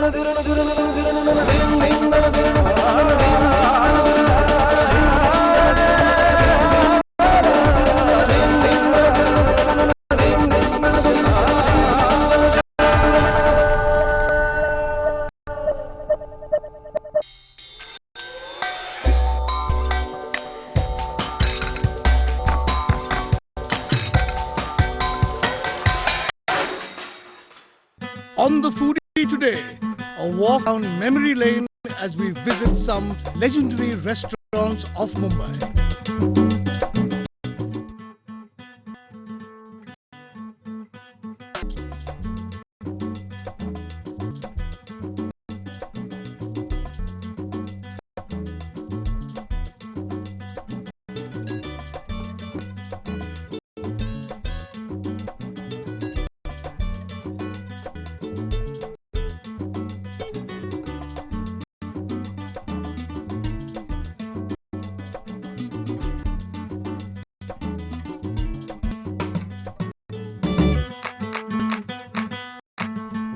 On the Foodie today, a walk down memory lane as we visit some legendary restaurants of Mumbai.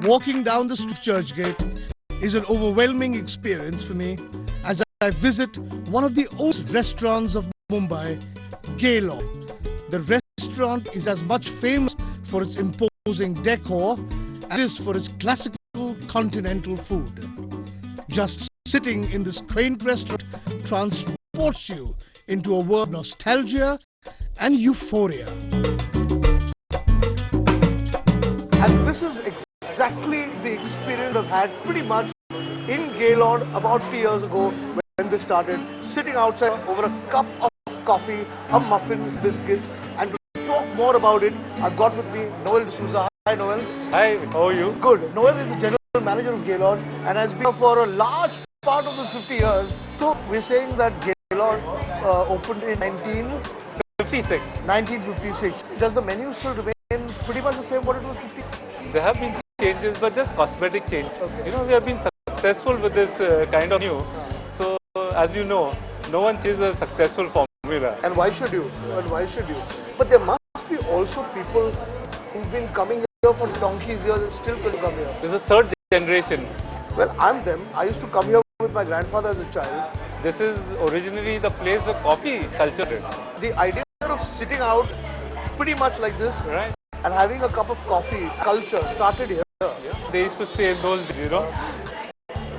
Walking down the Churchgate is an overwhelming experience for me as I visit one of the oldest restaurants of Mumbai, Gaylord. The restaurant is as much famous for its imposing decor as it is for its classical continental food. Just sitting in this quaint restaurant transports you into a world of nostalgia and euphoria. And this is exactly the experience I've had pretty much in Gaylord about 3 years ago when this started, sitting outside over a cup of coffee, a muffin, biscuits, and to talk more about it, I've got with me Noel D'Souza. Hi Noel. Hi, how are you? Good. Noel is the general manager of Gaylord and has been for a large part of the 50 years. So we're saying that Gaylord opened in 1956. 1956. Does the menu still remain pretty much the same what it was 50? There have been changes, but just cosmetic change. Okay. You know, we have been successful with this kind of new. So, as you know, no one chases a successful formula. And why should you? But there must be also people who've been coming here for donkey's years and still will come here. This is the third generation. Well, I'm them. I used to come here with my grandfather as a child. This is originally the place of coffee culture. The idea of sitting out pretty much like this, right, and having a cup of coffee culture started here. Yeah. They used to say in those days, you know,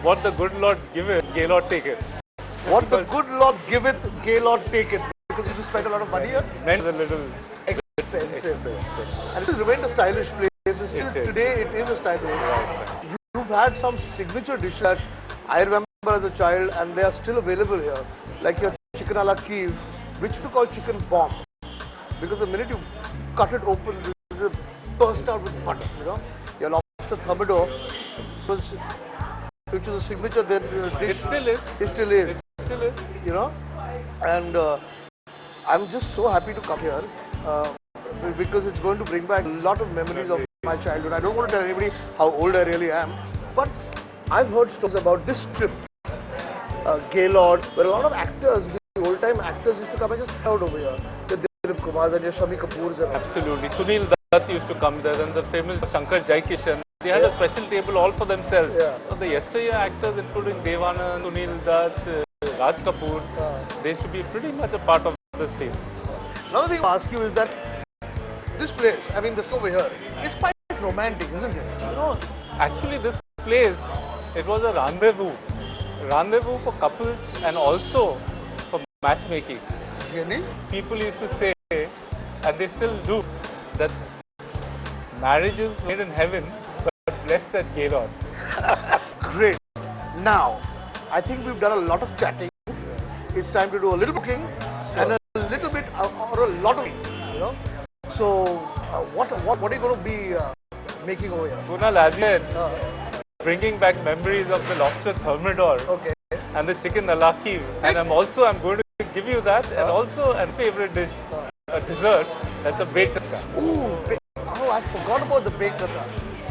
what the good Lord giveth, Gaylord taketh. What the good Lord giveth, Gaylord taketh. Because you just spend a lot of money here. Meant a little expensive. And it has remained a stylish place. Today it is a stylish place. Right. You've had some signature dishes that I remember as a child and they are still available here. Like your chicken a la Kiev, which we call chicken bomb. Because the minute you cut it open, it burst out with butter, you know. Your lobster thermidor, which is a signature dish. It still is. It still is. It still is. You know. And I'm just so happy to come here because it's going to bring back a lot of memories of my childhood. I don't want to tell anybody how old I really am, but I've heard stories about this trip, Gaylord, where a lot of actors, the old-time actors used to come and just hang out over here. Kumar and Shami Kapoor's. Absolutely. Sunil Dutt used to come there, and the famous Shankar Jaikishan. They had a special table all for themselves. Yeah. So the yesteryear actors, including Devanand, Sunil Dutt, Raj Kapoor, they used to be pretty much a part of this team. Another thing I ask you is that this place, I mean this over here, it's quite romantic, isn't it? You know, actually this place, it was a rendezvous for couples and also for matchmaking. Really? People used to say, and they still do, that marriage is made in heaven, but blessed at Gaylord. Great. Now, I think we've done a lot of chatting. It's time to do a little cooking and a little bit or a lot of, you know. So, what are you going to be making over here? Kunal, as you said, bringing back memories of the lobster thermidor and the chicken a la Kiev. And I'm going to give you that, and also a favorite dish, a dessert, that's a baked ratta. Ooh, oh, I forgot about the baked ratta.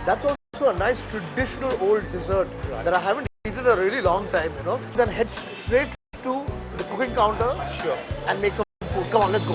That's also a nice traditional old dessert that I haven't eaten in a really long time, you know. Then head straight to the cooking counter and make some food. Come on, let's go.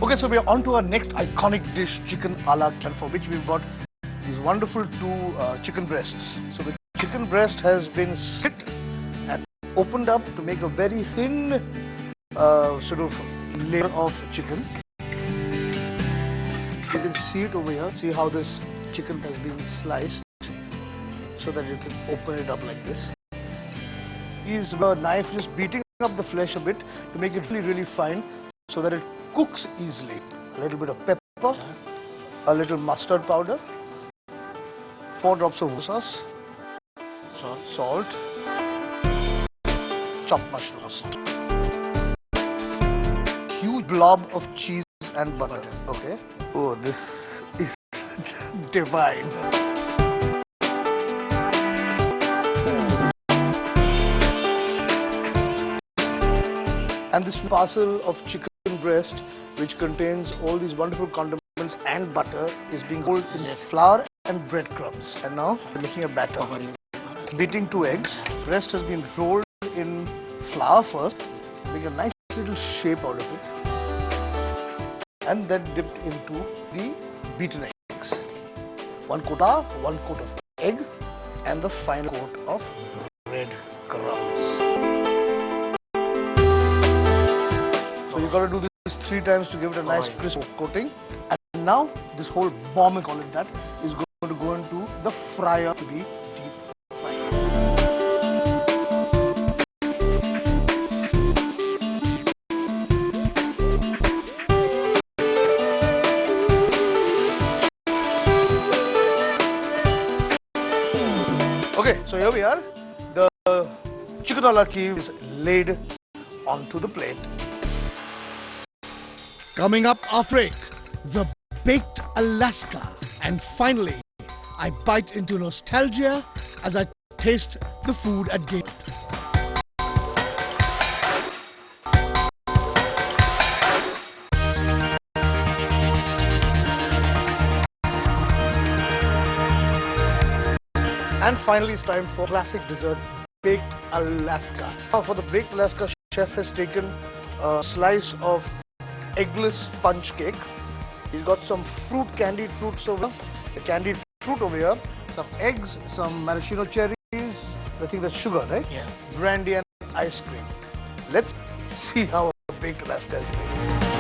Okay, so we are on to our next iconic dish, chicken a la carte, for which we've got these wonderful two chicken breasts. So the chicken breast has been slit and opened up to make a very thin sort of layer of chicken. You can see it over here. See how this chicken has been sliced so that you can open it up like this. Use a knife just beating up the flesh a bit to make it really fine so that it cooks easily. A little bit of pepper, a little mustard powder, 4 drops of sauce, salt, chopped mushrooms, huge blob of cheese and butter. Okay. Oh, this is divine. And this parcel of chicken breast, which contains all these wonderful condiments and butter, is being rolled in flour and breadcrumbs. And now we're making a batter. Beating 2 eggs. Breast has been rolled in flour first, make a nice little shape out of it, and then dipped into the beaten eggs. One coat of egg and the final coat of breadcrumbs. So you got to do this 3 times to give it a nice crisp coating. And now this whole bomb, call it that, is going to go into the fryer to be deep fried. Okay, so here we are. The chicken a la carte is laid onto the plate. Coming up after break, the baked Alaska. And finally, I bite into nostalgia as I taste the food at Gaylord. And finally, it's time for classic dessert, baked Alaska. Now for the baked Alaska, chef has taken a slice of eggless sponge cake. He's got some candied fruits over here, the candied fruit over here, some eggs, some maraschino cherries, I think that's sugar, right? Yeah. Brandy and ice cream. Let's see how a baked Alaska is made.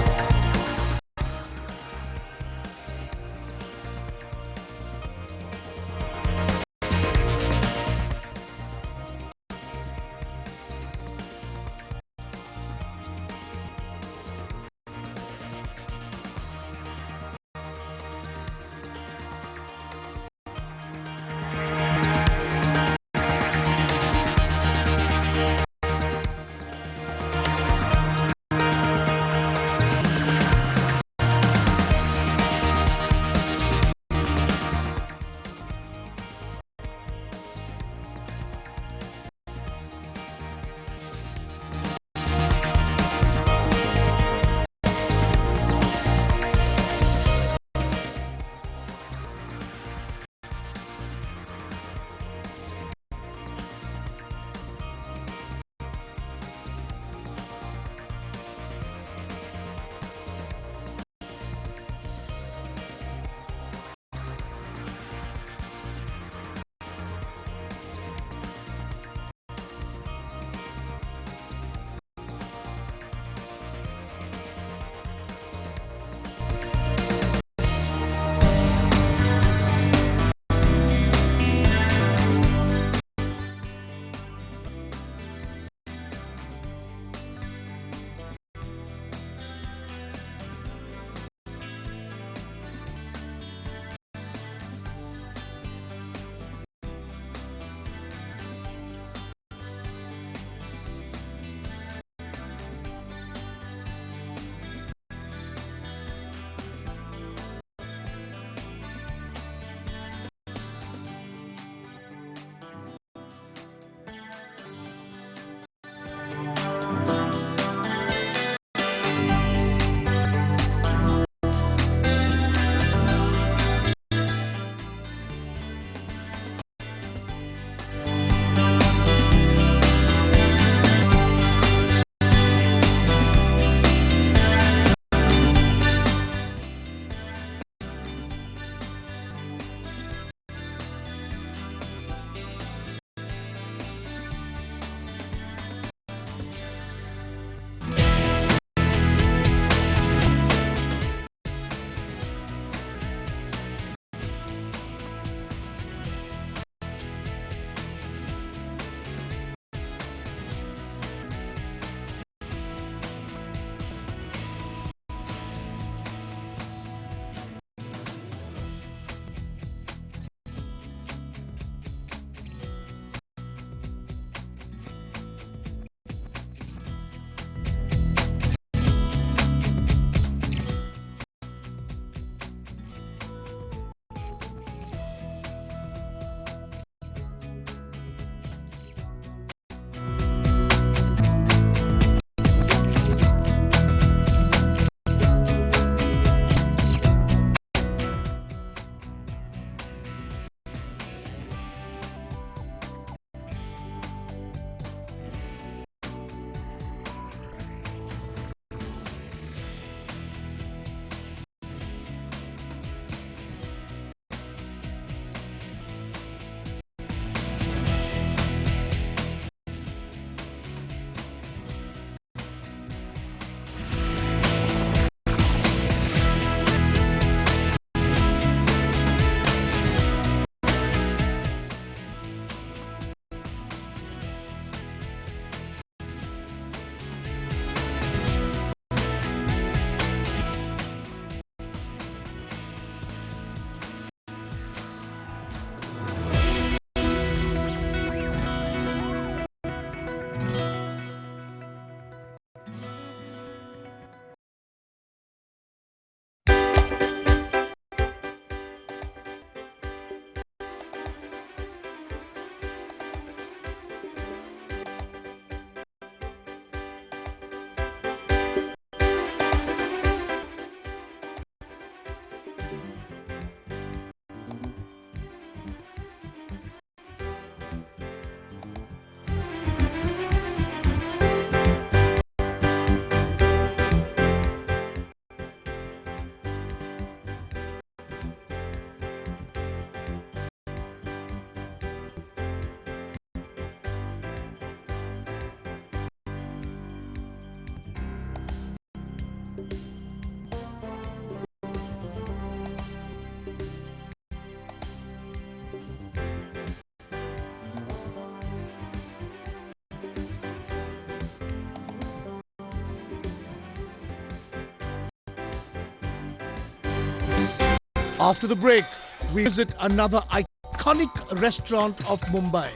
After the break, we visit another iconic restaurant of Mumbai,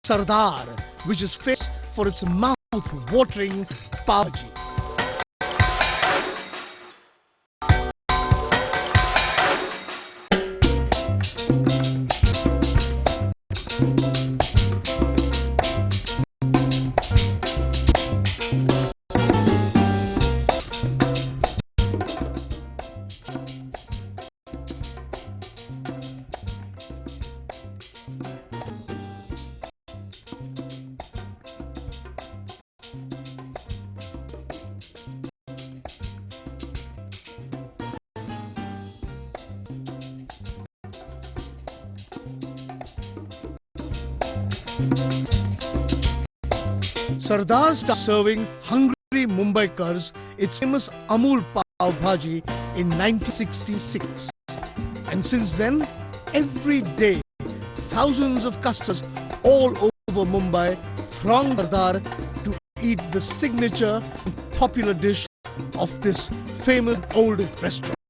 Sardar, which is famous for its mouth-watering Paobhaji. Sardar started serving hungry Mumbaikars its famous Amul Paobhaji in 1966. And since then, every day, thousands of customers all over Mumbai throng Sardar to eat the signature and popular dish of this famous old restaurant.